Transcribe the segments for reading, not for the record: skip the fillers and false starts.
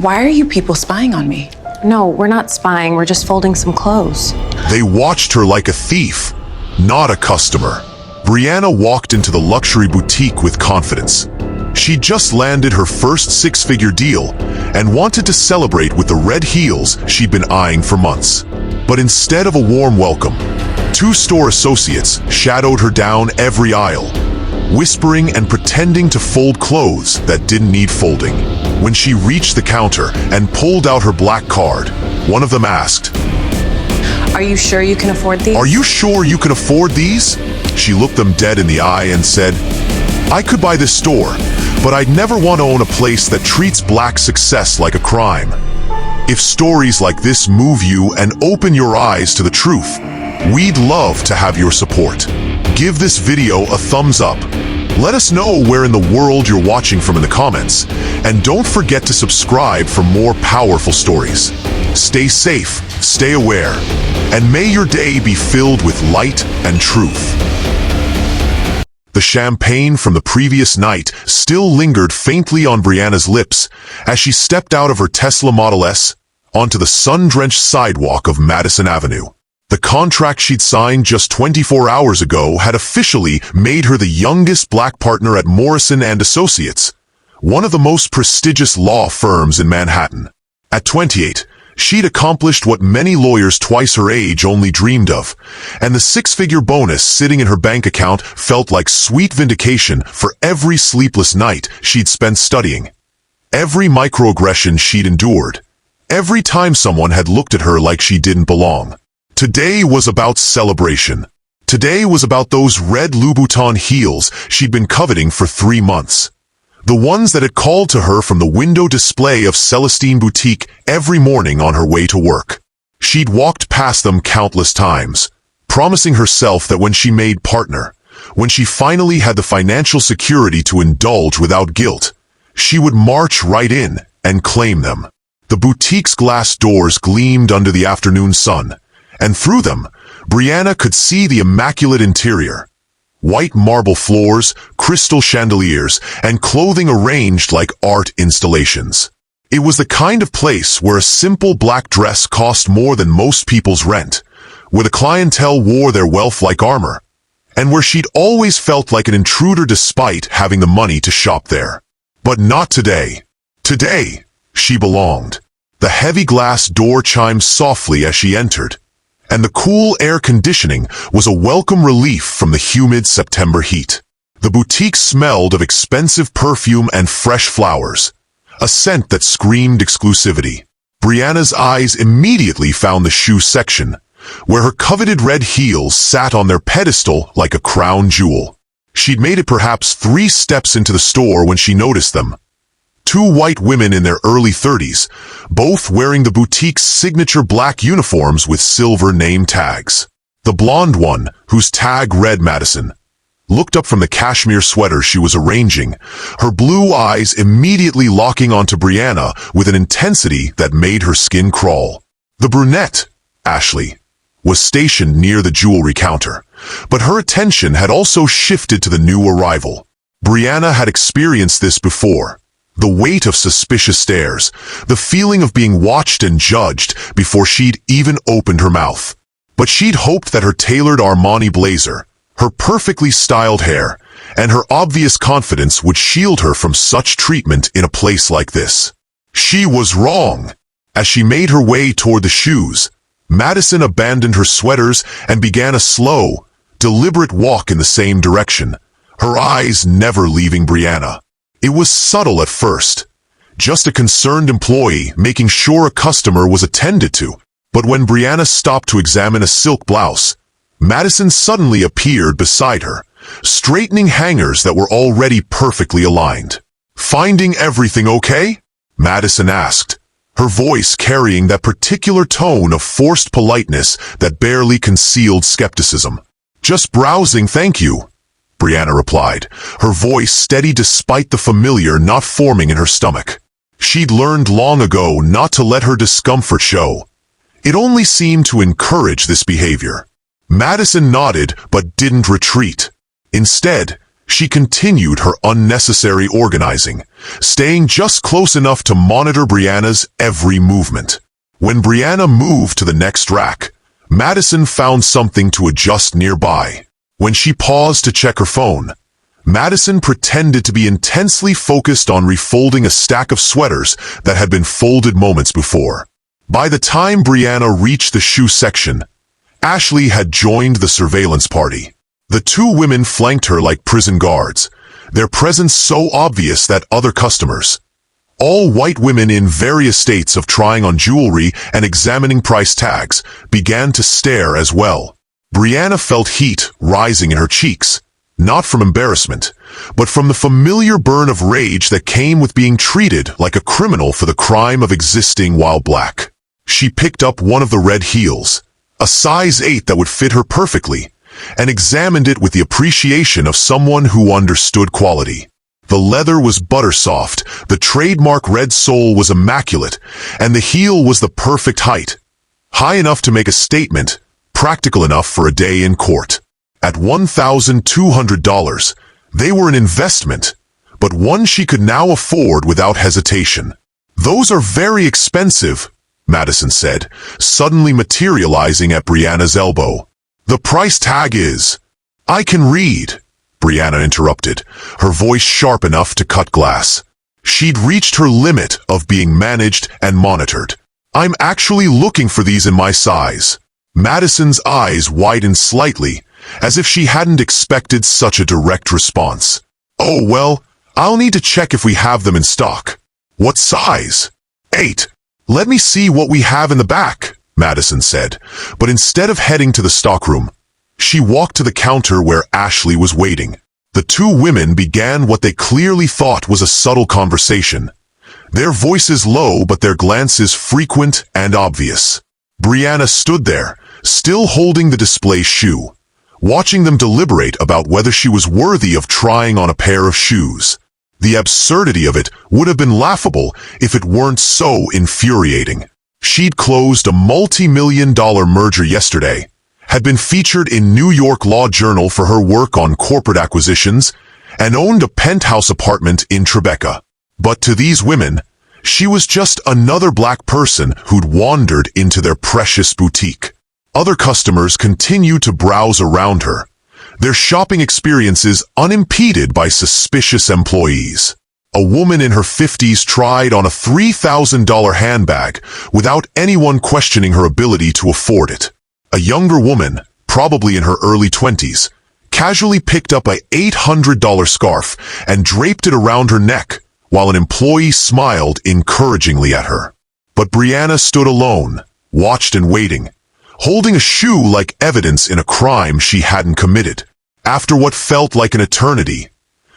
Why are you people spying on me? No, we're not spying. We're just folding some clothes. They watched her like a thief, not a customer. Brianna walked into the luxury boutique with confidence. She just landed her first six-figure deal and wanted to celebrate with the red heels she'd been eyeing for months. But instead of a warm welcome, two store associates shadowed her down every aisle, whispering and pretending to fold clothes that didn't need folding. When she reached the counter and pulled out her black card, one of them asked, Are you sure you can afford these? "Are you sure you can afford these?" She looked them dead in the eye and said, "I could buy this store, but I'd never want to own a place that treats black success like a crime." If stories like this move you and open your eyes to the truth, we'd love to have your support. Give this video a thumbs up. Let us know where in the world you're watching from in the comments, and don't forget to subscribe for more powerful stories. Stay safe, stay aware, and may your day be filled with light and truth. The champagne from the previous night still lingered faintly on Brianna's lips as she stepped out of her Tesla Model S onto the sun-drenched sidewalk of Madison Avenue. The contract she'd signed just 24 hours ago had officially made her the youngest black partner at Morrison & Associates, one of the most prestigious law firms in Manhattan. At 28, she'd accomplished what many lawyers twice her age only dreamed of, and the six-figure bonus sitting in her bank account felt like sweet vindication for every sleepless night she'd spent studying, every microaggression she'd endured, every time someone had looked at her like she didn't belong. Today was about celebration. Today was about those red Louboutin heels she'd been coveting for 3 months. The ones that had called to her from the window display of Celestine Boutique every morning on her way to work. She'd walked past them countless times, promising herself that when she made partner, when she finally had the financial security to indulge without guilt, she would march right in and claim them. The boutique's glass doors gleamed under the afternoon sun, and through them, Brianna could see the immaculate interior. White marble floors, crystal chandeliers, and clothing arranged like art installations. It was the kind of place where a simple black dress cost more than most people's rent, where the clientele wore their wealth like armor, and where she'd always felt like an intruder despite having the money to shop there. But not today. Today, she belonged. The heavy glass door chimed softly as she entered, and the cool air conditioning was a welcome relief from the humid September heat. The boutique smelled of expensive perfume and fresh flowers, a scent that screamed exclusivity. Brianna's eyes immediately found the shoe section, where her coveted red heels sat on their pedestal like a crown jewel. She'd made it perhaps 3 steps into the store when she noticed them. 2 white women in their early 30s, both wearing the boutique's signature black uniforms with silver name tags. The blonde one, whose tag read Madison, looked up from the cashmere sweater she was arranging, her blue eyes immediately locking onto Brianna with an intensity that made her skin crawl. The brunette, Ashley, was stationed near the jewelry counter, but her attention had also shifted to the new arrival. Brianna had experienced this before. The weight of suspicious stares, the feeling of being watched and judged before she'd even opened her mouth. But she'd hoped that her tailored Armani blazer, her perfectly styled hair, and her obvious confidence would shield her from such treatment in a place like this. She was wrong. As she made her way toward the shoes, Madison abandoned her sweaters and began a slow, deliberate walk in the same direction, her eyes never leaving Brianna. It was subtle at first, just a concerned employee making sure a customer was attended to. But when Brianna stopped to examine a silk blouse, Madison suddenly appeared beside her, straightening hangers that were already perfectly aligned. "Finding everything okay?" Madison asked, her voice carrying that particular tone of forced politeness that barely concealed skepticism. "Just browsing, thank you," Brianna replied, her voice steady despite the familiar not forming in her stomach. She'd learned long ago not to let her discomfort show. It only seemed to encourage this behavior. Madison nodded but didn't retreat. Instead, She continued her unnecessary organizing, staying just close enough to monitor Brianna's every movement. When Brianna moved to the next rack, Madison found something to adjust nearby. When she paused to check her phone, Madison pretended to be intensely focused on refolding a stack of sweaters that had been folded moments before. By the time Brianna reached the shoe section, Ashley had joined the surveillance party. The two women flanked her like prison guards, their presence so obvious that other customers, all white women in various states of trying on jewelry and examining price tags, began to stare as well. Brianna felt heat rising in her cheeks, not from embarrassment, but from the familiar burn of rage that came with being treated like a criminal for the crime of existing while black. She picked up one of the red heels, a size 8 that would fit her perfectly, and examined it with the appreciation of someone who understood quality. The leather was butter-soft, the trademark red sole was immaculate, and the heel was the perfect height. High enough to make a statement, practical enough for a day in court. At $1,200, they were an investment, but one she could now afford without hesitation. "Those are very expensive," Madison said, suddenly materializing at Brianna's elbow. "The price tag is—" "I can read," Brianna interrupted, her voice sharp enough to cut glass. She'd reached her limit of being managed and monitored. "I'm actually looking for these in my size." Madison's eyes widened slightly, as if she hadn't expected such a direct response. "Oh, well, I'll need to check if we have them in stock." "What size?" 8. "Let me see what we have in the back," Madison said, but instead of heading to the stockroom, she walked to the counter where Ashley was waiting. The two women began what they clearly thought was a subtle conversation, their voices low but their glances frequent and obvious. Brianna stood there, still holding the display shoe, watching them deliberate about whether she was worthy of trying on a pair of shoes. The absurdity of it would have been laughable if it weren't so infuriating. She'd closed a multi-million-dollar merger yesterday, had been featured in New York Law Journal for her work on corporate acquisitions, and owned a penthouse apartment in Tribeca. But to these women, she was just another black person who'd wandered into their precious boutique. Other customers continued to browse around her, their shopping experiences unimpeded by suspicious employees. A woman in her 50s tried on a $3,000 handbag without anyone questioning her ability to afford it. A younger woman, probably in her early 20s, casually picked up an $800 scarf and draped it around her neck, while an employee smiled encouragingly at her. But Brianna stood alone, watched and waiting, holding a shoe like evidence in a crime she hadn't committed. After what felt like an eternity,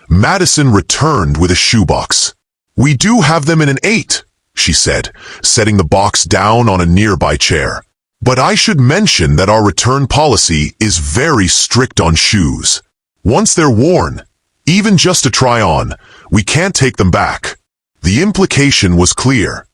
Madison returned with a shoebox. "We do have them in an 8, she said, setting the box down on a nearby chair. "But I should mention that our return policy is very strict on shoes. Once they're worn, even just to try on, we can't take them back." The implication was clear.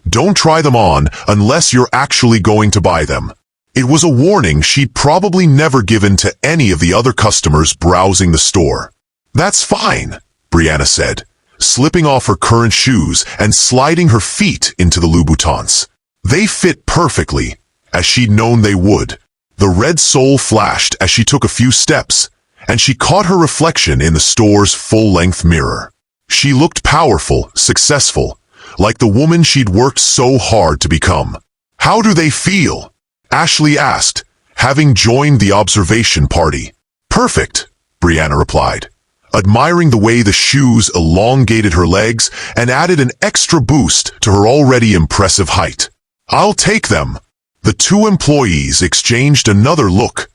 Don't try them on unless you're actually going to buy them. It was a warning she'd probably never given to any of the other customers browsing the store. "That's fine," Brianna said, slipping off her current shoes and sliding her feet into the Louboutins. They fit perfectly, as she'd known they would. The red sole flashed as she took a few steps, and she caught her reflection in the store's full-length mirror. She looked powerful, successful, like the woman she'd worked so hard to become. "How do they feel?" Ashley asked, having joined the observation party. "Perfect," Brianna replied, admiring the way the shoes elongated her legs and added an extra boost to her already impressive height. "I'll take them." The two employees exchanged another look,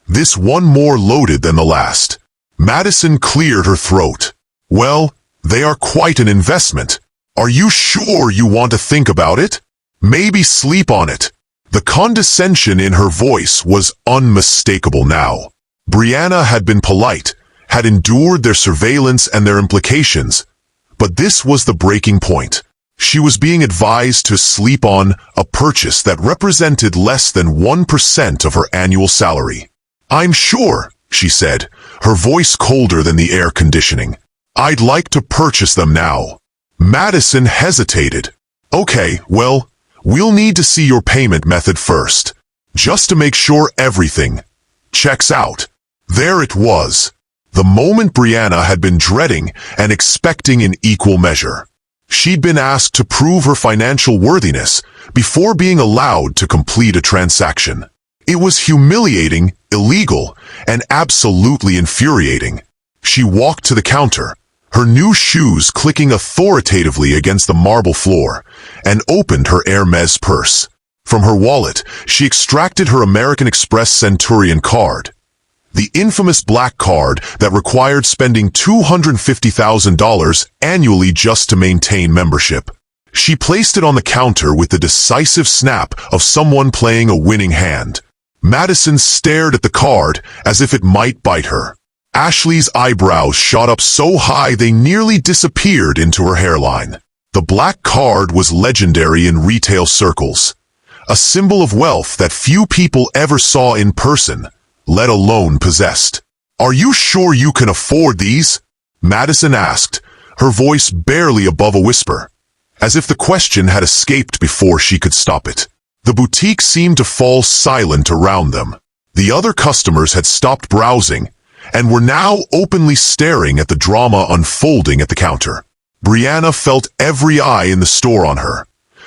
this one more loaded than the last. Madison cleared her throat. "Well, they are quite an investment. Are you sure you want to think about it? Maybe sleep on it." The condescension in her voice was unmistakable now. Brianna had been polite, had endured their surveillance and their implications, but this was the breaking point. She was being advised to sleep on a purchase that represented less than 1% of her annual salary. "I'm sure," she said, her voice colder than the air conditioning. I'd like to purchase them now. Madison hesitated. Okay, well, we'll need to see your payment method first, just to make sure everything checks out. There it was. The moment Brianna had been dreading and expecting in equal measure. She'd been asked to prove her financial worthiness before being allowed to complete a transaction. It was humiliating, illegal, and absolutely infuriating. She walked to the counter, her new shoes clicking authoritatively against the marble floor, and opened her Hermes purse. From her wallet, she extracted her American Express Centurion card. The infamous black card that required spending $250,000 annually just to maintain membership. She placed it on the counter with the decisive snap of someone playing a winning hand. Madison stared at the card as if it might bite her. Ashley's eyebrows shot up so high they nearly disappeared into her hairline. The black card was legendary in retail circles, a symbol of wealth that few people ever saw in person, let alone possessed. Are you sure you can afford these? Madison asked, her voice barely above a whisper, as if the question had escaped before she could stop it. The boutique seemed to fall silent around them. The other customers had stopped browsing and were now openly staring at the drama unfolding at the counter. Brianna felt every eye in the store on her,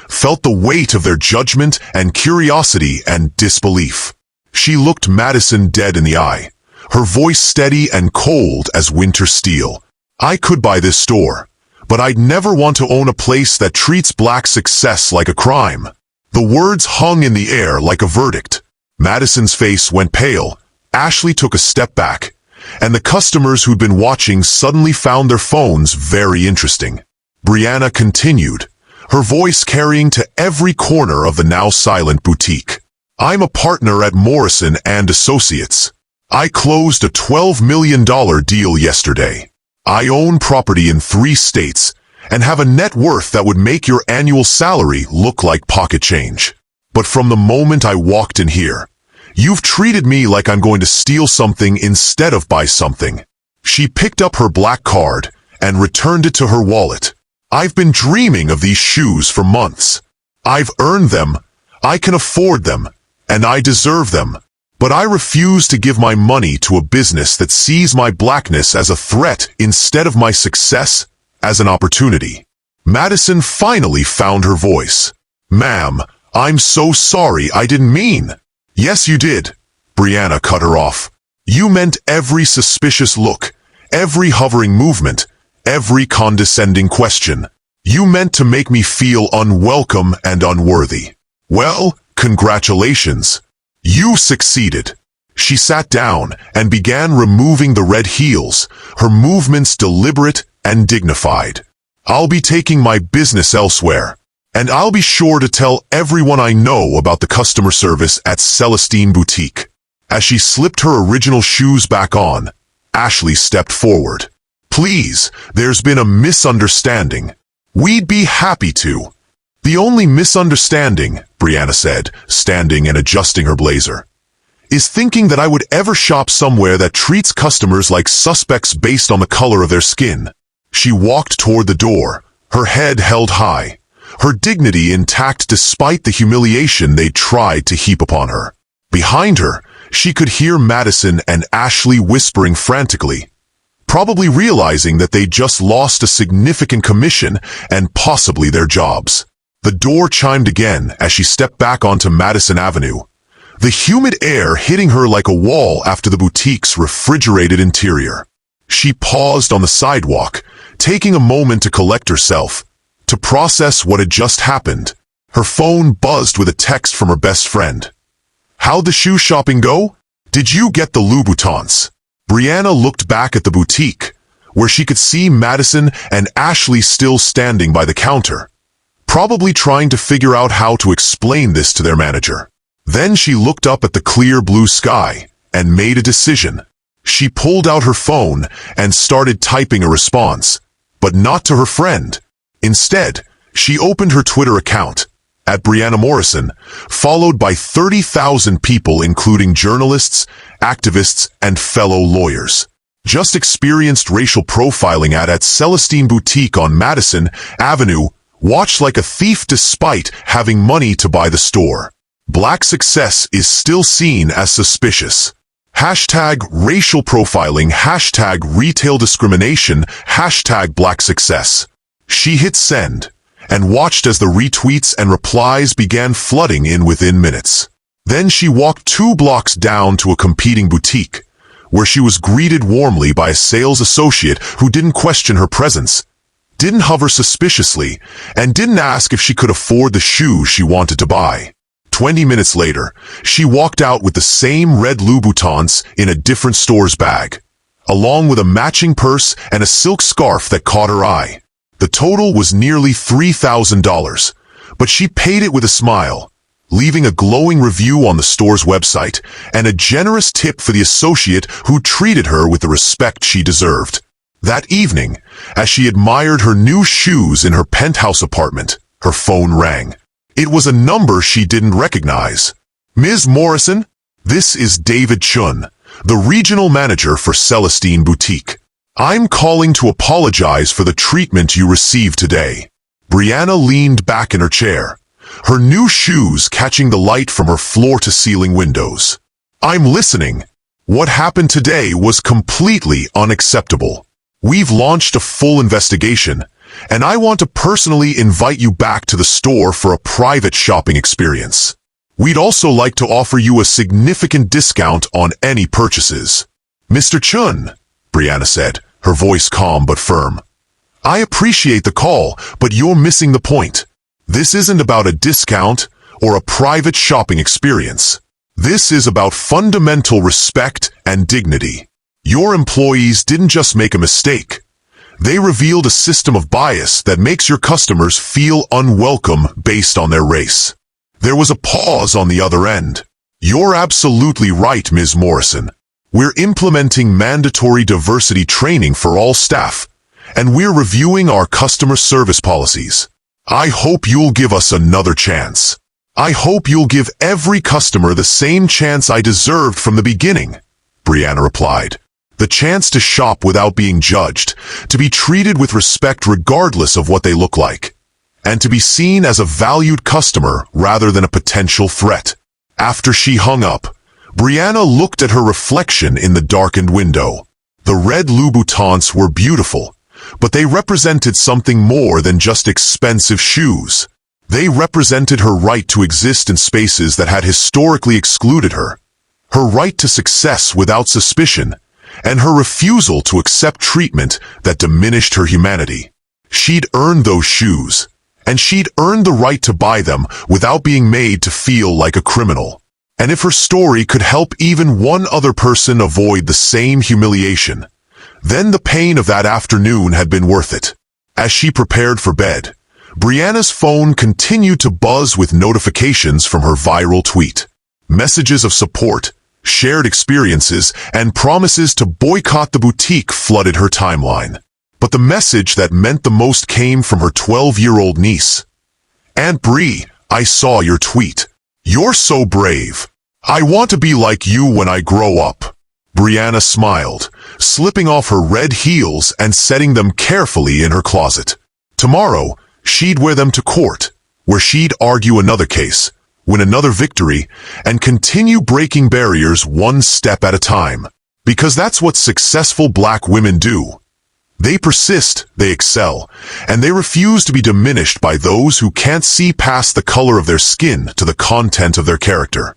felt the weight of their judgment and curiosity and disbelief. She looked Madison dead in the eye, her voice steady and cold as winter steel. I could buy this store, but I'd never want to own a place that treats black success like a crime. The words hung in the air like a verdict. Madison's face went pale. Ashley took a step back, and the customers who'd been watching suddenly found their phones very interesting. Brianna continued, her voice carrying to every corner of the now silent boutique. I'm a partner at Morrison & Associates. I closed a $12 million deal yesterday. I own property in 3 states and have a net worth that would make your annual salary look like pocket change. But from the moment I walked in here, you've treated me like I'm going to steal something instead of buy something. She picked up her black card and returned it to her wallet. I've been dreaming of these shoes for months. I've earned them, I can afford them, and I deserve them. But I refuse to give my money to a business that sees my blackness as a threat instead of my success as an opportunity. Madison finally found her voice. Ma'am, I'm so sorry, I didn't mean. Yes, you did. Brianna cut her off. You meant every suspicious look, every hovering movement, every condescending question. You meant to make me feel unwelcome and unworthy. Well, congratulations. You succeeded. She sat down and began removing the red heels, her movements deliberate and dignified. I'll be taking my business elsewhere, and I'll be sure to tell everyone I know about the customer service at Celestine Boutique. As she slipped her original shoes back on, Ashley stepped forward. Please, there's been a misunderstanding. We'd be happy to. The only misunderstanding, Brianna said, standing and adjusting her blazer, is thinking that I would ever shop somewhere that treats customers like suspects based on the color of their skin. She walked toward the door, her head held high, her dignity intact despite the humiliation they'd tried to heap upon her. Behind her, she could hear Madison and Ashley whispering frantically, probably realizing that they'd just lost a significant commission and possibly their jobs. The door chimed again as she stepped back onto Madison Avenue, the humid air hitting her like a wall after the boutique's refrigerated interior. She paused on the sidewalk, taking a moment to collect herself, to process what had just happened. Her phone buzzed with a text from her best friend. How'd the shoe shopping go? Did you get the Louboutins? Brianna looked back at the boutique, where she could see Madison and Ashley still standing by the counter, probably trying to figure out how to explain this to their manager. Then she looked up at the clear blue sky and made a decision. She pulled out her phone and started typing a response, but not to her friend. Instead, she opened her Twitter account at Brianna Morrison, followed by 30,000 people including journalists, activists, and fellow lawyers. Just experienced racial profiling at Celestine Boutique on Madison Avenue, watched like a thief despite having money to buy the store. Black success is still seen as suspicious. Hashtag racial profiling, hashtag retail discrimination, hashtag black success. She hit send and watched as the retweets and replies began flooding in within minutes. Then she walked 2 blocks down to a competing boutique, where she was greeted warmly by a sales associate who didn't question her presence, didn't hover suspiciously, and didn't ask if she could afford the shoes she wanted to buy. 20 minutes later, she walked out with the same red Louboutins in a different store's bag, along with a matching purse and a silk scarf that caught her eye. The total was nearly $3,000, but she paid it with a smile, leaving a glowing review on the store's website and a generous tip for the associate who treated her with the respect she deserved. That evening, as she admired her new shoes in her penthouse apartment, her phone rang. It was a number she didn't recognize. Ms. Morrison, this is David Chun, the regional manager for Celestine Boutique. I'm calling to apologize for the treatment you received today. Brianna leaned back in her chair, her new shoes catching the light from her floor-to-ceiling windows. I'm listening. What happened today was completely unacceptable. We've launched a full investigation, and I want to personally invite you back to the store for a private shopping experience. We'd also like to offer you a significant discount on any purchases. Mr. Chun, Brianna said, her voice calm but firm. I appreciate the call, but you're missing the point. This isn't about a discount or a private shopping experience. This is about fundamental respect and dignity. Your employees didn't just make a mistake. They revealed a system of bias that makes your customers feel unwelcome based on their race. There was a pause on the other end. You're absolutely right, Ms. Morrison. We're implementing mandatory diversity training for all staff, and we're reviewing our customer service policies. I hope you'll give us another chance. I hope you'll give every customer the same chance I deserved from the beginning, Brianna replied. The chance to shop without being judged, to be treated with respect regardless of what they look like, and to be seen as a valued customer rather than a potential threat. After she hung up, Brianna looked at her reflection in the darkened window. The red Louboutins were beautiful, but they represented something more than just expensive shoes. They represented her right to exist in spaces that had historically excluded her, her right to success without suspicion, and her refusal to accept treatment that diminished her humanity. She'd earned those shoes, and she'd earned the right to buy them without being made to feel like a criminal. And if her story could help even one other person avoid the same humiliation, then the pain of that afternoon had been worth it. As she prepared for bed, Brianna's phone continued to buzz with notifications from her viral tweet. Messages of support, shared experiences, and promises to boycott the boutique flooded her timeline. But the message that meant the most came from her 12-year-old niece. Aunt Brie, I saw your tweet. You're so brave. I want to be like you when I grow up. Brianna smiled, slipping off her red heels and setting them carefully in her closet. Tomorrow, she'd wear them to court, where she'd argue another case, win another victory, and continue breaking barriers one step at a time. Because that's what successful black women do. They persist, they excel, and they refuse to be diminished by those who can't see past the color of their skin to the content of their character.